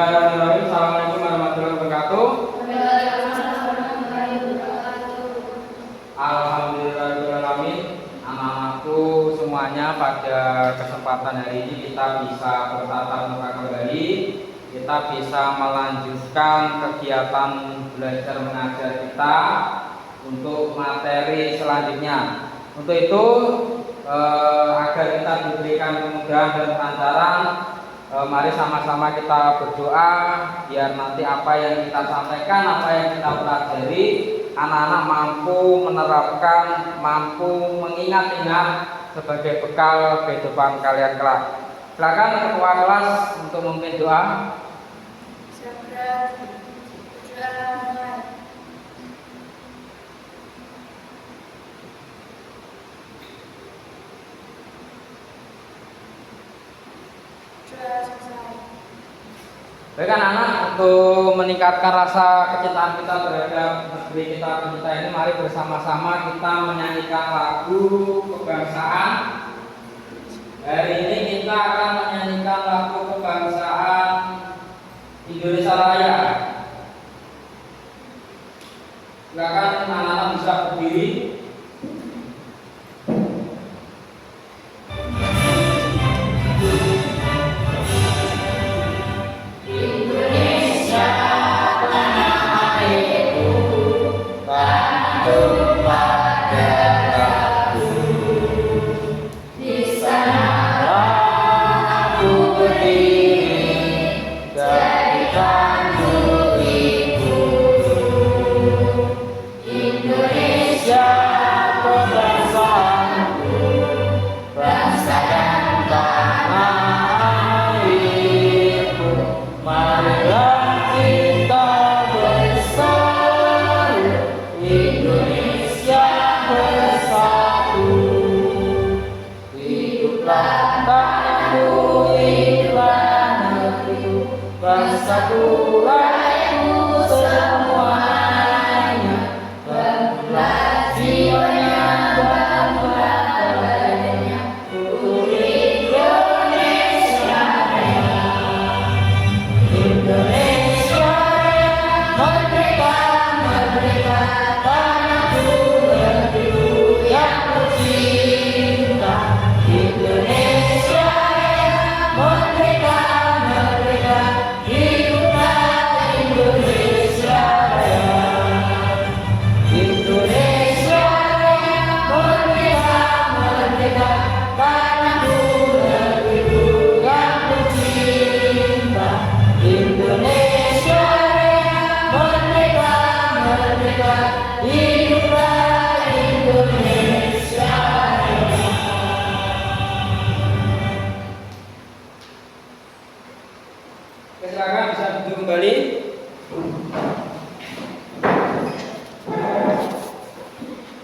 Bismillahirrahmanirrahim. Assalamualaikum warahmatullahi wabarakatuh. Alhamdulillahirrahmanirrahim. Anak-anakku semuanya, pada kesempatan hari ini kita bisa bertatap muka kembali. Kita bisa melanjutkan kegiatan belajar mengajar kita untuk materi selanjutnya. Untuk itu agar kita diberikan kemudahan dan kelancaran, mari sama-sama kita berdoa biar nanti apa yang kita sampaikan, apa yang kita pelajari, anak-anak mampu menerapkan, mampu mengingat-ingat sebagai bekal kehidupan kalian kelak. Silakan ketua kelas untuk memimpin doa. Baik anak-anak, untuk meningkatkan rasa kecintaan kita terhadap negeri kita tercinta ini, mari bersama-sama kita menyanyikan lagu kebangsaan. Hari ini kita akan menyanyikan lagu kebangsaan Indonesia Raya. Silakan anak-anak bisa berdiri.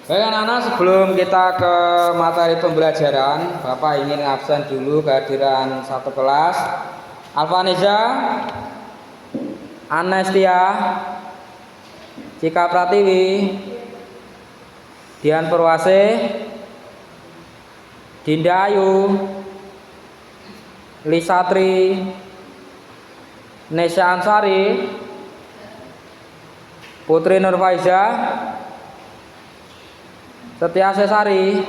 Baik anak-anak, sebelum kita ke materi pembelajaran, Bapak ingin absen dulu kehadiran satu kelas. Alvaneza, Anestia, Cika Pratiwi, Dian Purwase, Dinda Ayu, Lisatri, Nesya Ansari, Putri Nurfaiza, Setia Sesari,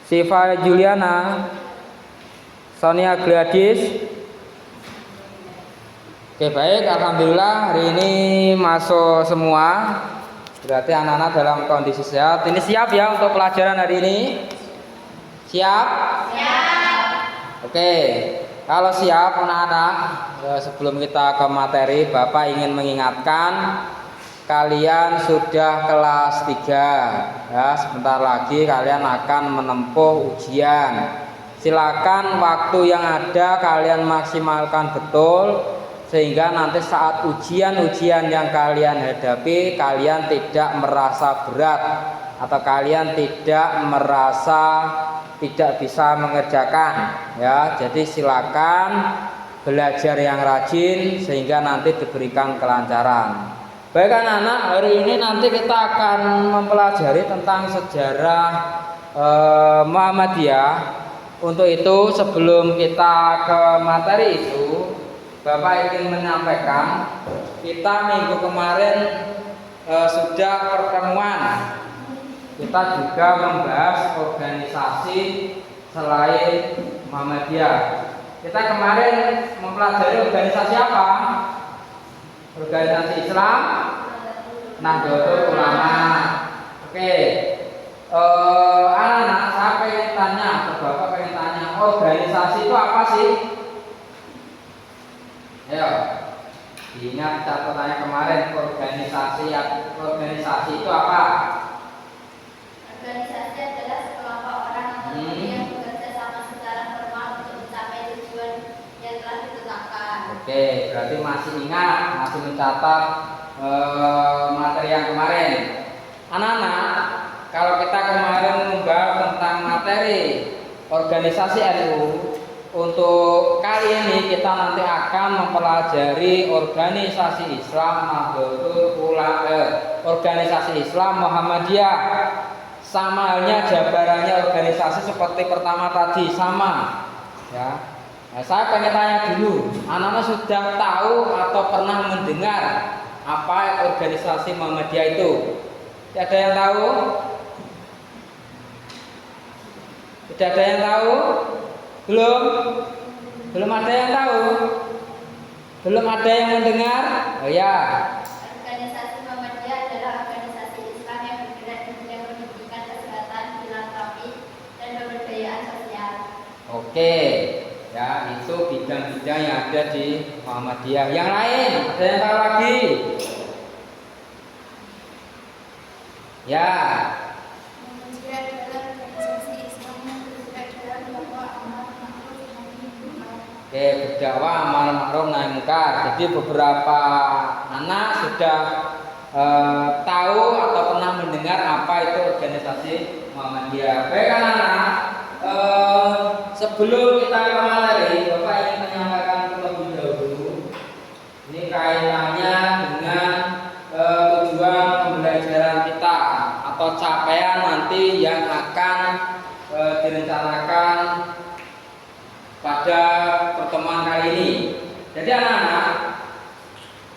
Siva Juliana, Sonia Gladys. Oke baik, alhamdulillah hari ini masuk semua. Berarti anak-anak dalam kondisi sehat. Ini siap ya untuk pelajaran hari ini? Siap? Siap. Oke, kalau siap anak-anak, sebelum kita ke materi, Bapak ingin mengingatkan kalian sudah kelas 3 ya, sebentar lagi kalian akan menempuh ujian. Silakan waktu yang ada kalian maksimalkan betul, sehingga nanti saat ujian-ujian yang kalian hadapi kalian tidak merasa berat atau kalian tidak merasa tidak bisa mengerjakan ya. Jadi silakan belajar yang rajin sehingga nanti diberikan kelancaran. Baik anak-anak, hari ini nanti kita akan mempelajari tentang sejarah Muhammadiyah. Untuk itu sebelum kita ke materi itu, Bapak ingin menyampaikan, kita minggu kemarin sudah pertemuan. Kita juga membahas organisasi selain Muhammadiyah. Kita kemarin mempelajari organisasi apa? Organisasi Islam Nahdlatul Ulama. Oke. Anak-anak, saya pengen tanya, Bapak pengen tanya, organisasi itu apa sih? Ayo, ingat catatannya kemarin, organisasi itu apa? Organisasi adalah sekelompok orang atau individu yang bekerja sama secara formal untuk mencapai tujuan yang telah ditetapkan. Oke, berarti masih ingat, masih mencatat materi yang kemarin. Anak-anak, kalau kita kemarin membahas tentang materi organisasi NU, untuk kali ini kita nanti akan mempelajari organisasi Islam Nahdlatul Ulama, organisasi Islam Muhammadiyah. Sama halnya jabarannya organisasi seperti pertama tadi, sama ya. Nah, saya pengen tanya dulu, anak-anak sudah tahu atau pernah mendengar apa organisasi Muhammadiyah itu? Ada yang tahu? Tidak ada yang tahu? Belum? Belum ada yang tahu? Belum ada yang mendengar? Oh ya. Organisasi Muhammadiyah adalah organisasi Islam yang bergerak di bidang pendidikan, kesehatan, filantropi, dan pemberdayaan sosial. Oke, ya itu bidang-bidang yang ada di Muhammadiyah. Yang lain, ada yang tahu lagi? Ya. Muhammadiyah adalah organisasi Islam yang bergerak dalam dakwah amal ma'ruf nahi munkar. Oke, berdakwah amal ma'ruf nahi munkar. Jadi beberapa anak sudah tahu atau pernah mendengar apa itu organisasi Muhammadiyah. Baik anak-anak, sebelum kita ke materi, Bapak ingin menyampaikan terlebih dahulu. Ini kaitannya dengan tujuan pembelajaran kita atau capaian nanti yang akan direncanakan pada pertemuan kali ini. Jadi anak-anak,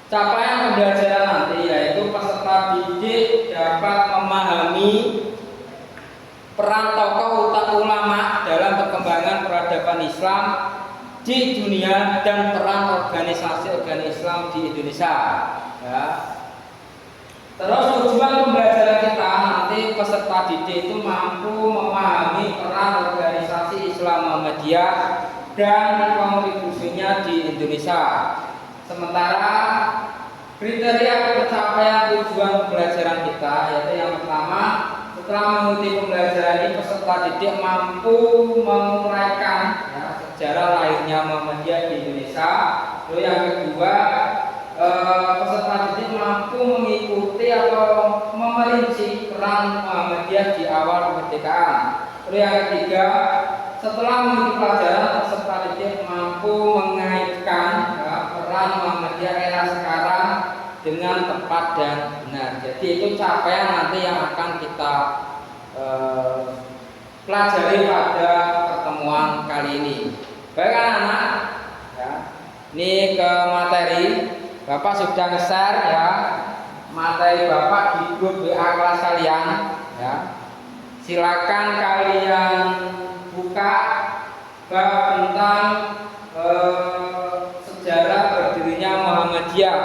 capaian pembelajaran nanti yaitu peserta didik dapat memahami peran tokoh ulama dalam perkembangan peradaban Islam di dunia dan peran organisasi-organisasi Islam di Indonesia. Ya. Terus tujuan pembelajaran kita nanti peserta didik itu mampu memahami peran organisasi Islam Muhammadiyah dan kontribusinya di Indonesia. Sementara kriteria pencapaian tujuan pembelajaran kita yaitu yang pertama, setelah mengikuti pembelajaran ini peserta didik mampu menguraikan ya, sejarah lahirnya Muhammadiyah di Indonesia. Lalu yang kedua, peserta didik mampu mengikuti atau memerinci peran Muhammadiyah di awal kemerdekaan. Lalu yang ketiga, setelah mengikuti pelajaran peserta didik mampu mengaitkan ya, peran Muhammadiyah era sekarang dengan tepat dan benar. Jadi itu capaian nanti yang akan kita pelajari pada pertemuan kali ini. Baik anak-anak, ya, ini ke materi. Bapak sudah nge-share ya materi Bapak di grup WA kelas kalian. Ya. Silakan kalian buka bab tentang sejarah berdirinya Muhammadiyah.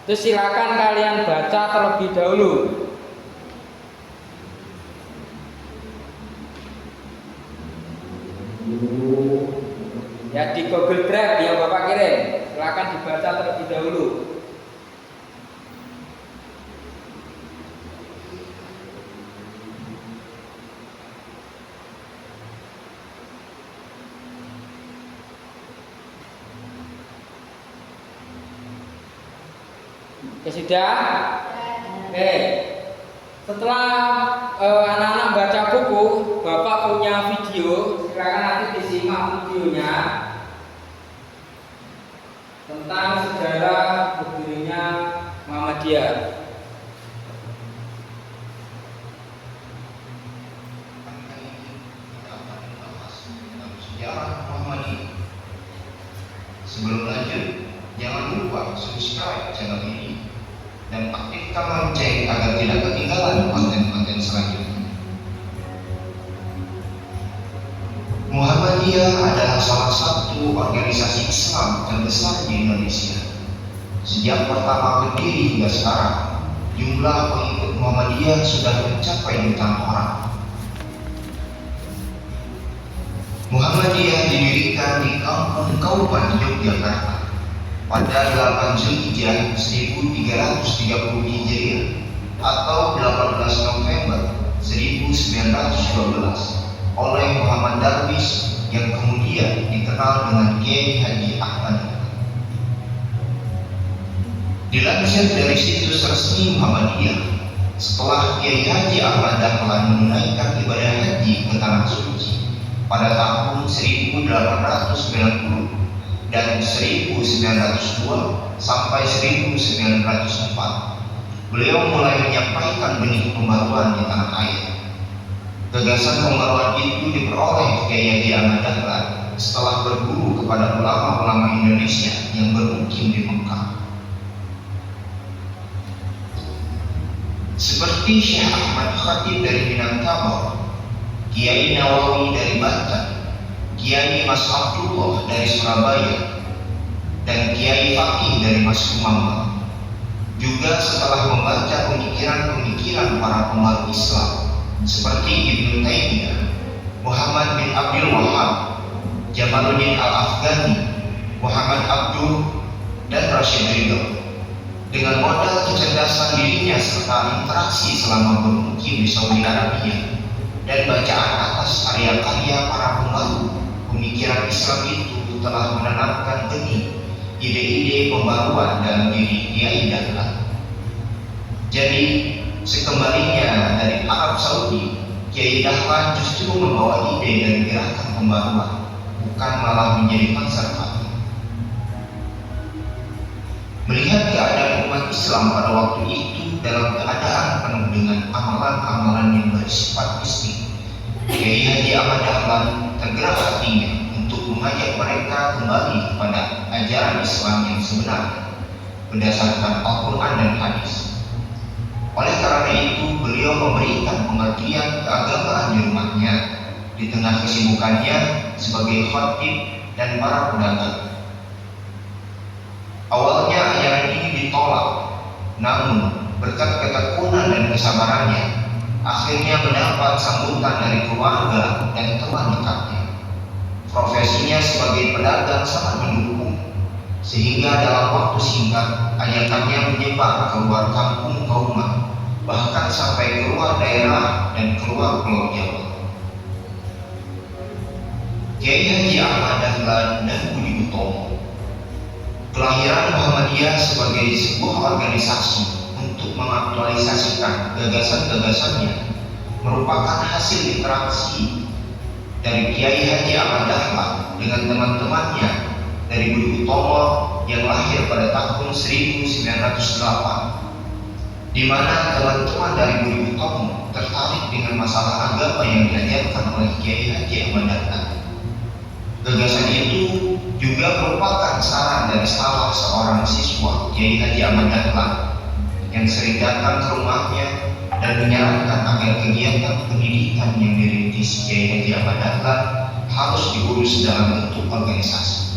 Terus silakan kalian baca terlebih dahulu. Ya di Google Drive yang Bapak kirim, silakan dibaca terlebih dahulu. Ya sudah. Oke. Setelah anak-anak baca buku, Bapak punya video, silakan nanti disimak videonya tentang sejarah berdirinya Muhammadiyah. Sejarah Muhammadiyah. Sebelum lanjut, jangan lupa subscribe channel ini dan aktifkan lonceng agar tidak ketinggalan konten-konten selanjutnya. Muhammadiyah adalah salah satu organisasi Islam terbesar di Indonesia. Sejak pertama berdiri hingga sekarang, jumlah pengikut Muhammadiyah sudah mencapai jutaan orang. Muhammadiyah didirikan di Kampung Kauman, Yogyakarta pada 8 Zulhijjah 1330 Hijriah atau 18 November 1912 oleh Muhammad Darwis yang kemudian dikenal dengan Kiai Haji Ahmad. Dilansir dari situs resmi Muhammadiyah, setelah Kiai Haji Ahmad Dahlan menunaikan ibadah haji ke Tanah Suci pada tahun 1890 dan 1902 sampai 1904, beliau mulai menyampaikan benih pembaruan di tanah air. Gagasan pembaruan itu diperoleh Kiai Haji Ahmad Dahlan setelah berguru kepada ulama-ulama Indonesia yang bermukim di Mekah, seperti Syekh Ahmad Khatib dari Minangkabau, Kiai Nawawi dari Banten, Kiai Mas Abdullah dari Surabaya, dan Kiai Fakih dari Mas Kumambang. Juga setelah membaca pemikiran-pemikiran para pembaru Islam seperti Ibnu Taimiyah, Muhammad bin Abdul Wahab, Jamaluddin Al-Afghani, Muhammad Abdul, dan Rashid Ridho. Dengan modal kecerdasan dirinya serta interaksi selama bermukim di Saudi Arabia dan bacaan atas karya-karya para pembaru, pemikiran Islam itu telah menanamkan benih ide-ide pembaruan dalam diri Kiai Dahlan. Jadi, sekembalinya dari Arab Saudi, Kiai Dahlan justru membawa ide dan gerakan pembaruan, bukan malah menjadi konservatif. Melihat keadaan umat Islam pada waktu itu dalam keadaan penuh dengan amalan-amalan yang bersifat mistik, Kiai Haji Ahmad Dahlan tergerak hatinya untuk mengajak mereka kembali kepada ajaran Islam yang sebenarnya berdasarkan Al-Quran dan Hadis. Oleh karena itu, beliau memberikan pengertian keagamaan di rumahnya di tengah kesibukannya sebagai khatib dan para pedagang. Awalnya ajaran ini ditolak, namun berkat ketekunan dan kesabarannya, akhirnya mendapat sambutan dari keluarga dan teman dekatnya. Profesinya sebagai pedagang sangat mendukung, sehingga dalam waktu singkat ajakannya menyebar keluar kampung Kauman, bahkan sampai keluar daerah dan keluar Pulau Jawa. Kiai Haji Ahmad Dahlan dan Budi Utomo. Kelahiran Muhammadiyah sebagai sebuah organisasi untuk mengaktualisasikan gagasan-gagasannya merupakan hasil interaksi dari Kiai Haji Ahmad Dahlan dengan teman-temannya dari Budi Utomo yang lahir pada tahun 1908, di mana teman-teman dari Budi Utomo tertarik dengan masalah agama yang diajarkan oleh Kiai Haji Ahmad Dahlan. Gagasan itu juga merupakan saran dari salah seorang siswa Kiai Haji Ahmad Dahlan yang sering datang ke rumahnya dan menyarankan agar kegiatan pendidikan yang dirintis Kiai Haji Ahmad Dahlan harus diurus dalam bentuk organisasi.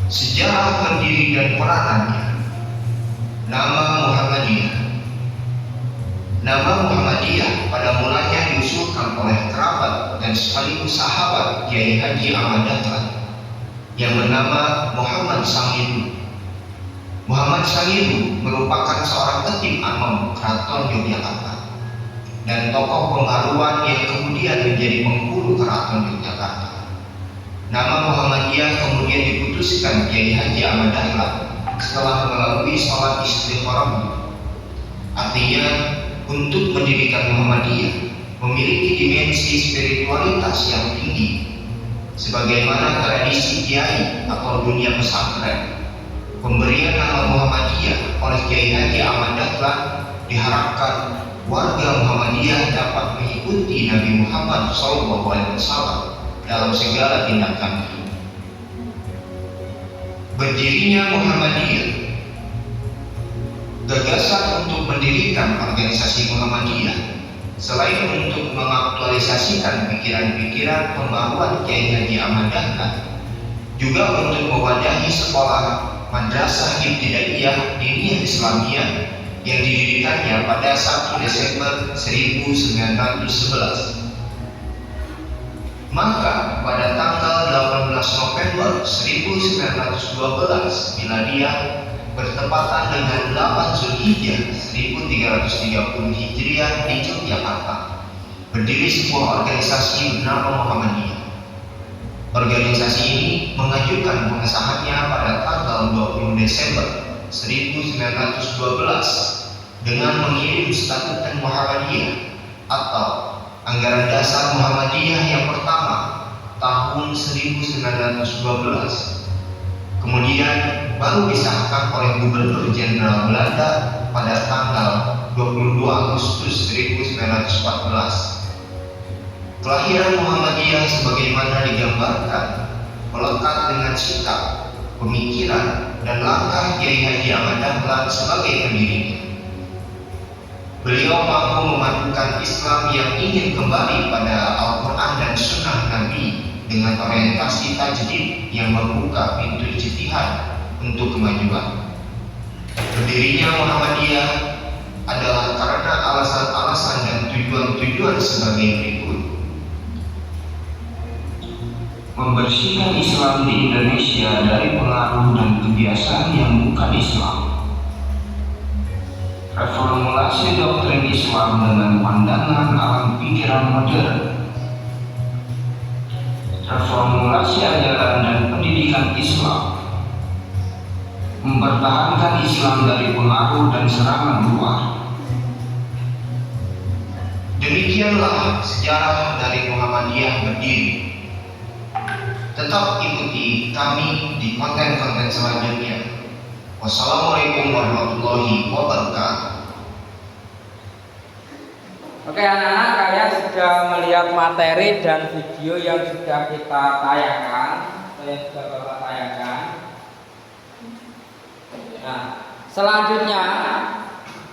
Sejarah pendiri dan peranannya. Nama Muhammadiyah. Nama Muhammadiyah pada mulanya diusulkan oleh kerabat dan sekaligus sahabat Kiai Haji Ahmad Dahlan yang bernama Muhammad Sangilu. Muhammad Sangilu merupakan seorang ketim Anom Keraton Yogyakarta dan tokoh pembaruan yang kemudian menjadi penghulu Keraton Yogyakarta. Nama Muhammadiyah kemudian diputuskan Kiai Haji Ahmad Dahlan setelah melalui sholat istikharah. Artinya, untuk mendirikan Muhammadiyah memiliki dimensi spiritualitas yang tinggi, sebagaimana tradisi kiai atau dunia pesantren. Pemberian nama Muhammadiyah oleh Kiai Haji Ahmad Dahlan diharapkan warga Muhammadiyah dapat mengikuti Nabi Muhammad SAW dalam segala tindakannya. Berdirinya Muhammadiyah. Gagasan untuk mendirikan organisasi Muhammadiyah selain untuk mengaktualisasikan pikiran-pikiran pembaruan Kiai Haji Ahmad Dahlan, juga untuk mewadahi sekolah Madrasah Ibtidaiyah Diniyah Islamiyah yang didirikannya pada 1 Desember 1911. Maka pada tanggal 18 November 1912 Miladiah bertepatan dengan 8 Zulhijjah 1330 Hijriah di Yogyakarta, berdiri sebuah organisasi bernama Muhammadiyah. Organisasi ini mengajukan pengesahannya pada tanggal 20 Desember 1912 dengan mengirim statuta Muhammadiyah atau Anggaran Dasar Muhammadiyah yang pertama tahun 1912. Kemudian baru disahkan oleh Gubernur Jenderal Belanda pada tanggal 22 Agustus 1914. Kelahiran Muhammadiyah sebagaimana digambarkan melekat dengan sikap, pemikiran, dan langkah Kiai Haji Ahmad Dahlan sebagai pendirinya. Beliau mampu memadukan Islam yang ingin kembali pada Al-Quran dan Sunnah Nabi dengan orientasi tajdid yang membuka pintu ijtihad untuk kemajuan. Berdirinya Muhammadiyah adalah karena alasan-alasan dan tujuan-tujuan sebagai berikut. Membersihkan Islam di Indonesia dari pengaruh dan kebiasaan yang bukan Islam. Reformulasi doktrin Islam dengan pandangan alam pikiran modern. Reformulasi ajaran dan pendidikan Islam. Mempertahankan Islam dari pengaruh dan serangan luar. Demikianlah sejarah dari Muhammadiyah berdiri. Tetap ikuti kami di konten-konten selanjutnya. Wassalamualaikum warahmatullahi wabarakatuh. Oke anak-anak, kalian sudah melihat materi dan video yang sudah kita tayangkan, Nah, selanjutnya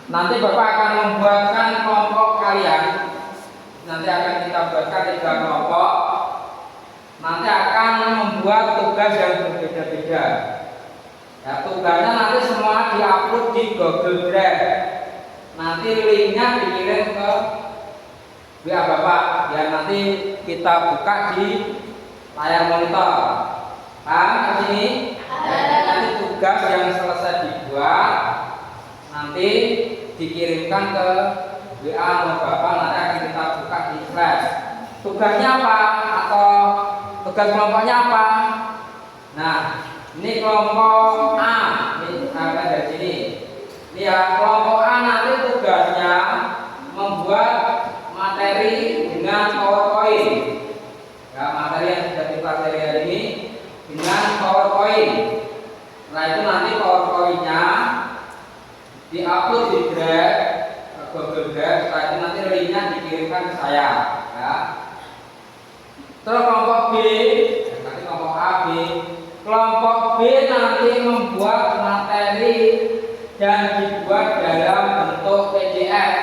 nanti Bapak akan membuatkan kelompok kalian. Nanti akan kita buatkan 3 kelompok. Nanti akan membuat tugas yang berbeda-beda. Ya, tugasnya nanti semua diupload di Google Drive. Nanti linknya dikirim ke WA Bapak, biar nanti kita buka di layar monitor. Paham di sini? Nanti tugas yang selesai dibuat nanti dikirimkan ke WA Bapak, nanti akan kita buka di flash. Tugasnya apa? Atau tugas kelompoknya apa? Nah, ini kelompok A, ini sampai dari sini. Ini ya, kelompok A nanti tugasnya membuat materi dengan PowerPoint. Ya, materi yang sudah dipelajari hari ini dengan PowerPoint. Nah, itu nanti PowerPoint-nya diupload di Drive, Google Drive. Setelah itu nanti linknya dikirimkan ke saya. Ya. Terus kelompok B, nanti kelompok A, B. Kelompok B nanti membuat materi dan dibuat dalam bentuk PDF.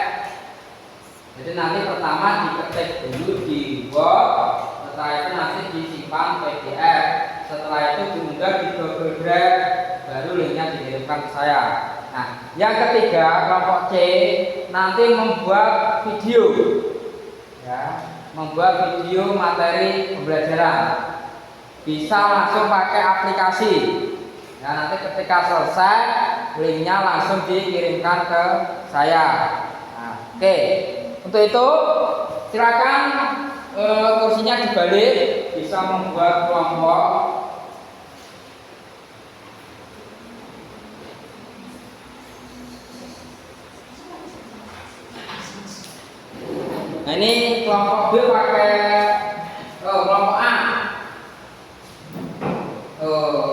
Jadi nanti pertama diketik dulu di Word, setelah itu nanti disimpan PDF. Setelah itu diunggah di Google Drive, baru linknya dikirimkan ke saya. Nah, yang ketiga kelompok C nanti membuat video, ya, membuat video materi pembelajaran. Bisa langsung pakai aplikasi. Ya, nanti ketika selesai linknya langsung dikirimkan ke saya. Nah, oke. Untuk itu silakan kursinya dibalik, bisa membuat kelompok. Nah, ini kelompok B pakai kelompok A.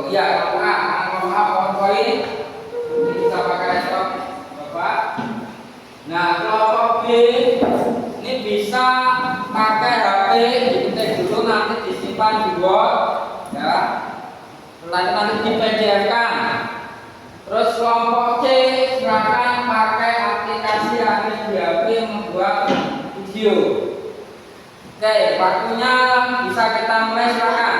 Iya, kelompok A. Kelompok A PowerPoint. Ini bisa pakai laptop Bapak. Nah, kelompok B ini bisa pakai HP, diketik dulu nanti disimpan di Word, ya. Setelah itu nanti di PDF kan. Terus kelompok C silakan pakai aplikasi Amin di HP membuat video. Oke, waktunya bisa kita mulai, silakan.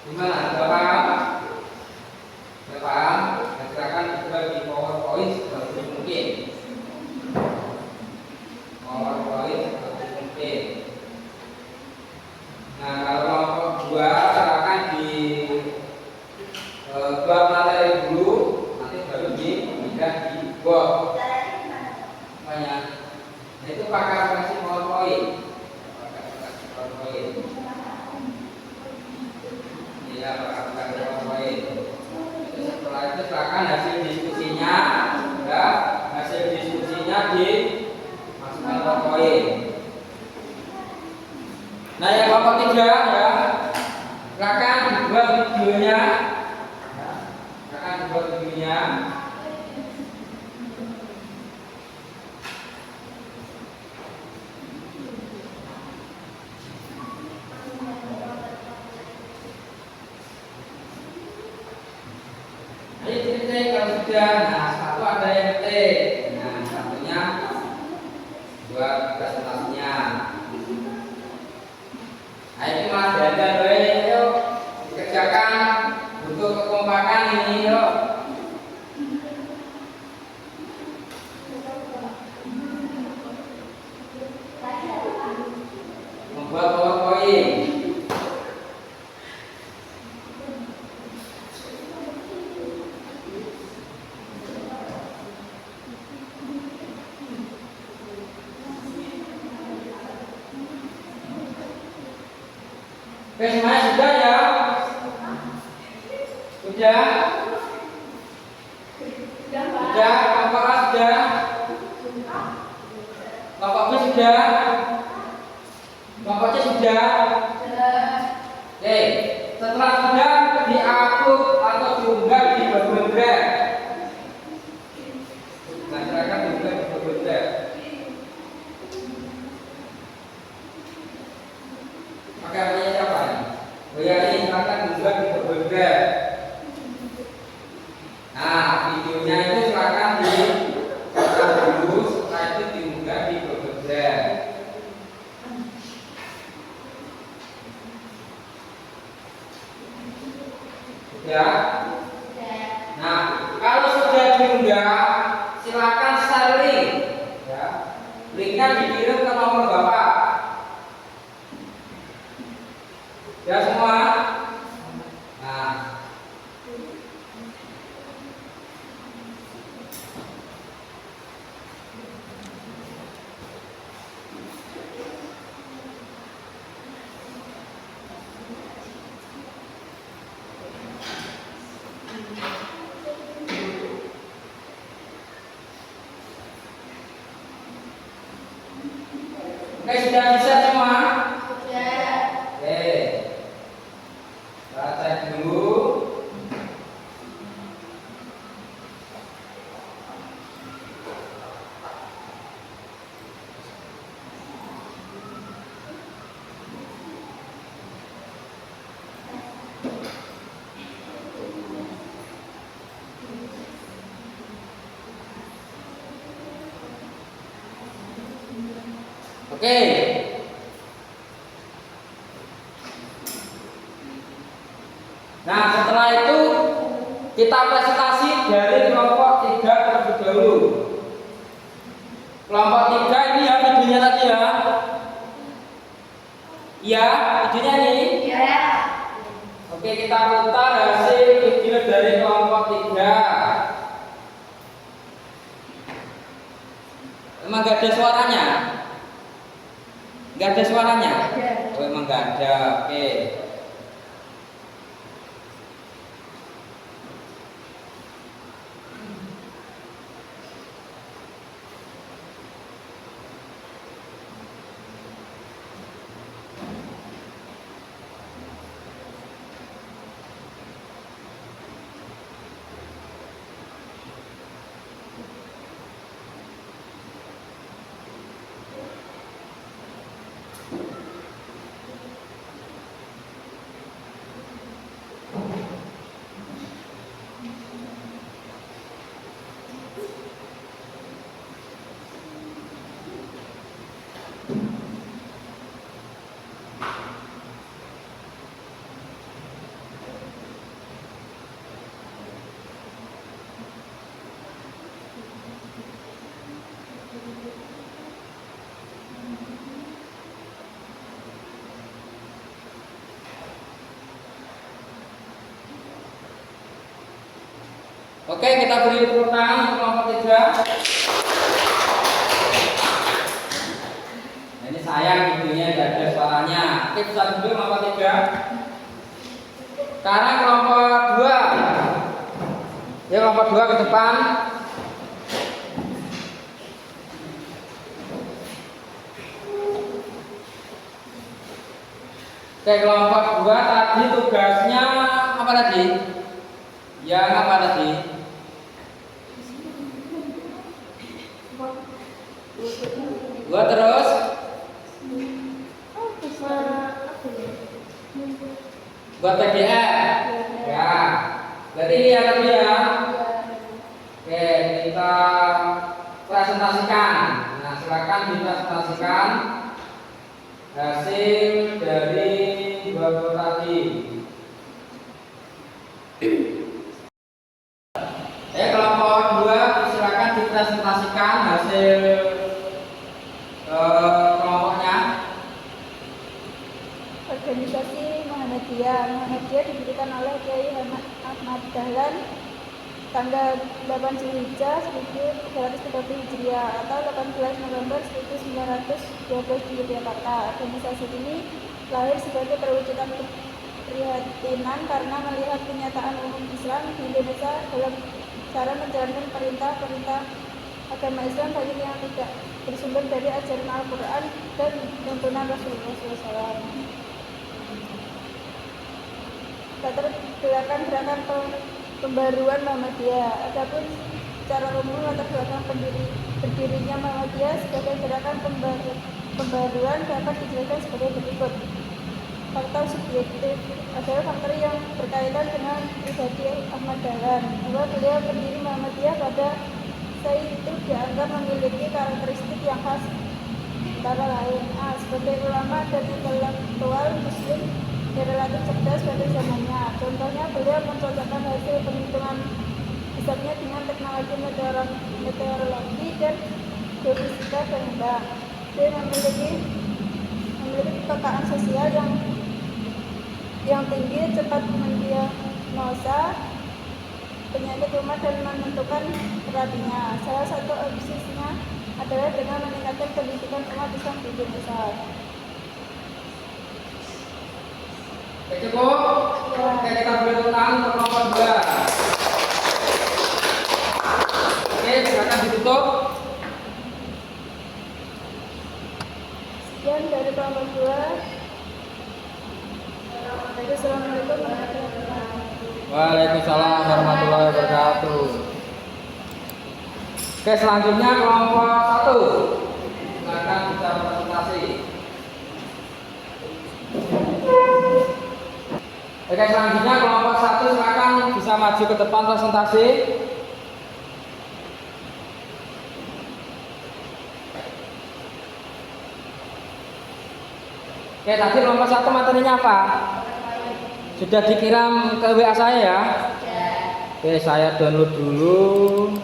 Gimana? Sudah paham? Sudah paham? Silakan dibuat di PowerPoint sebagus mungkin. PowerPoint sebagus mungkin. Nah, kalau kelompok 2 silakan di buat materi dulu, nanti baru dipindah di Word. Banyak. Nah, itu pakai aplikasi PowerPoint. Pakai aplikasi PowerPoint. Ya, pakai aplikasi PowerPoint. Setelah itu silakan hasil diskusinya, ya, hasil diskusinya dimasukkan PowerPoint. Nah, yang kelompok 3 ya, silakan dibuat videonya. Silakan dibuat videonya. Ayo titik kalau sudah. Nah, satu ada yang ketik. Nah, satunya buat presentasinya. Ayo mas, dandan yuk dikerjakan untuk kekompakan ini yuk. Membuat PowerPoint. Oke, semuanya sudah ya? Sudah? Sudah, kelompok A sudah? Kelompok B sudah? Kelompok C sudah? Oke, setelah sudah di-upload atau diunggah di Google Drive. Nah, silakan diunggah di Google Drive. Pakai aplikasi siapa nih? Oh ya, ini silakan diunggah di Google Drive. Nah, videonya itu silakan diunggah dulu, setelah itu diunggah di Google Drive. Ya. Nah, kalau sudah diunggah, silakan share link. Ya. Linknya dikirim ke nomor Bapak. Ya semua. Nah, oke, sudah bisa semua? Oke, kita cek dulu. Oke. Nah, setelah itu kita presentasi dari kelompok 3 terlebih dahulu. Kelompok 3 ini ya videonya tadi ya. Iya, videonya ini. Ya. Oke, kita putar hasil video dari kelompok 3. Emang gak ada suaranya? Gak ada suaranya? Oh, emang gak ada. Oke. Oke, kita beri tepuk tangan untuk kelompok 3. Nah, ini sayang videonya tidak ada suaranya. Oke, bisa dulu kelompok 3. Sekarang kelompok 2. Ya, kelompok 2 ke depan. Oke, kelompok 2 tadi tugasnya apa tadi? Yang apa tadi? Gua terus buat PDF. Ya. Berarti ini ya tadi ya. Oke, kita presentasikan. Nah, silakan dipresentasikan hasil dari buku tadi. Kelompok 2 silakan dipresentasikan hasil kelompoknya. Organisasi Muhammadiyah. Muhammadiyah didirikan oleh Kiai Ahmad Dahlan tanggal 8 Zulhijjah 1330 Hijriah atau 18 November 1912 di Yogyakarta. Organisasi ini lahir sebagai perwujudan keprihatinan karena melihat kenyataan umum Islam di Indonesia dalam cara menjalankan perintah-perintah agama Islam banyak yang tidak bersumber dari ajaran Al-Quran dan tuntunan Rasulullah SAW. Latar belakang gerakan pembaruan Muhammadiyah. Adapun secara umum latar belakang berdirinya Muhammadiyah sebagai gerakan pembaruan dapat dijelaskan sebagai berikut. Faktor subjektif adalah faktor yang berkaitan dengan pribadi Ahmad Dahlan. Bahwa beliau pendiri Muhammadiyah pada saat itu dianggap memiliki karakteristik yang khas, antara lain A. Sebagai ulama dan intelektual muslim yang relatif cerdas pada zamannya. Contohnya, beliau mencocokkan hasil penghitungan hisabnya dengan teknologi meteorologi dan geofisika seimbang. Dia memiliki kepekaan sosial yang tinggi, cepat mendiagnosa penyakit umat dan menentukan terapinya. Salah satu obsesinya adalah dengan meningkatkan pendidikan umat Islam di Indonesia. Oke, cukup. Oke, kita beri tepuk tangan untuk kelompok 2. Oke, silakan ditutup. Sekian dari kelompok 2. Assalamualaikum warahmatullahi wabarakatuh. Waalaikumsalam warahmatullahi wabarakatuh. Oke, selanjutnya kelompok 1. Silakan bisa presentasi. Oke, selanjutnya kelompok 1 silakan bisa maju ke depan presentasi. Oke, tadi kelompok 1 materinya apa? Sudah dikirim ke WA saya ya? Oke, saya download dulu.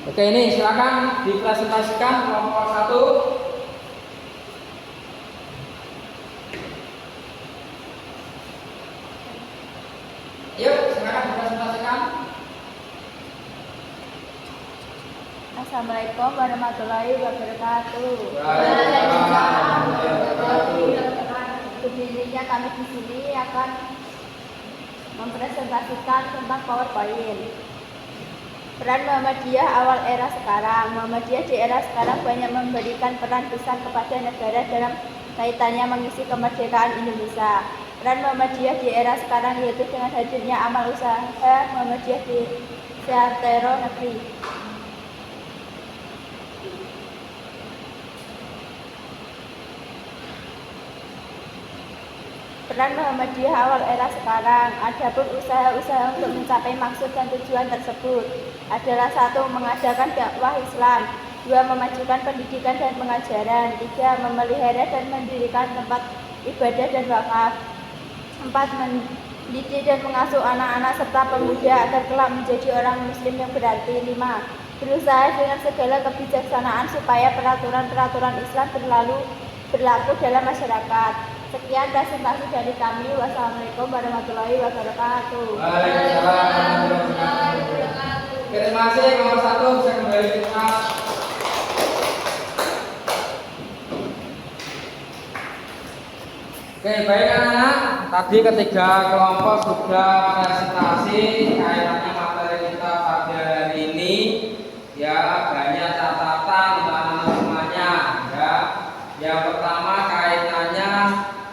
Oke, ini silakan dipresentasikan kelompok 1. Yuk, silakan dipresentasikan. Assalamualaikum warahmatullahi wabarakatuh. Berdirinya kami di sini akan mempresentasikan tentang PowerPoint. Peran Muhammadiyah awal era sekarang. Muhammadiyah di era sekarang banyak memberikan peran besar kepada negara dalam kaitannya mengisi kemerdekaan Indonesia. Peran Muhammadiyah di era sekarang yaitu dengan hadirnya amal usaha Muhammadiyah di seantero negeri. Peran Muhammadiyah awal era sekarang. Adapun usaha-usaha untuk mencapai maksud dan tujuan tersebut adalah 1. Mengadakan dakwah Islam, 2. Memajukan pendidikan dan pengajaran, 3. Memelihara dan mendirikan tempat ibadah dan wakaf, 4. Mendidik dan mengasuh anak-anak serta pemuda agar kelak menjadi orang muslim yang berarti, 5. Berusaha dengan segala kebijaksanaan supaya peraturan-peraturan Islam berlalu berlaku dalam masyarakat. Sekian presentasi dari kami. Wassalamualaikum warahmatullahi wabarakatuh. Waalaikumsalam warahmatullahi wabarakatuh. Terima kasih nomor 1 bisa kembali ke kelas. Oke, baik anak-anak. Tadi ketiga kelompok sudah presentasi kaitannya materi kita pada hari ini. Ya, banyak catatan untuk anak-anak semuanya. Ya, yang pertama kaitannya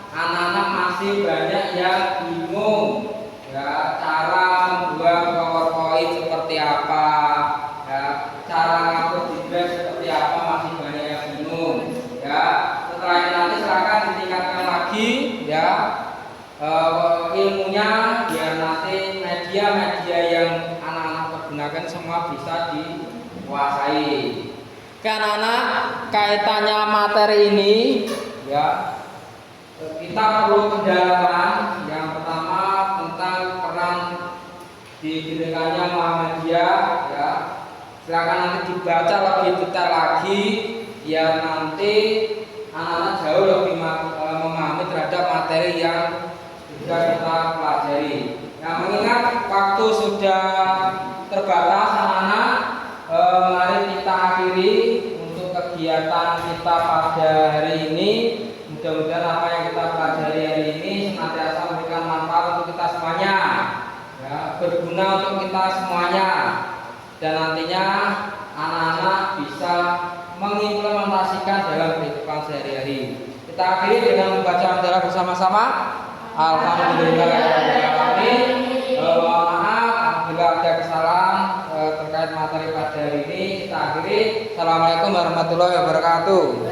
anak-anak masih banyak yang bingung. Ya, cara membuat PowerPoint seperti apa? Ya, cara ngatur di drive seperti apa masih banyak yang bingung. Ya, setelah ini nanti silakan ditingkatkan lagi. Ya, ilmunya biar nanti media-media yang anak-anak pergunakan semua bisa dikuasai. Karena kaitannya materi ini, ya kita perlu pendalaman. Yang pertama tentang peran didirikannya Muhammadiyah. Ya, silakan nanti dibaca lebih detail lagi, biar nanti anak-anak jauh lebih memahami terhadap materi yang sudah kita pelajari. Nah, mengingat waktu sudah terbatas anak-anak, mari kita akhiri untuk kegiatan kita pada hari ini. Mudah-mudahan apa yang kita pelajari hari ini senantiasa memberikan manfaat untuk kita semuanya, ya, berguna untuk kita semuanya, dan nantinya anak-anak bisa mengimplementasikan dalam kehidupan sehari-hari. Kita akhiri dengan membaca hamdalah bersama-sama. Alhamdulillahirobbilalamin. Mohon maaf apabila ada kesalahan terkait materi pada hari ini. Kita akhiri. Assalamualaikum warahmatullahi wabarakatuh.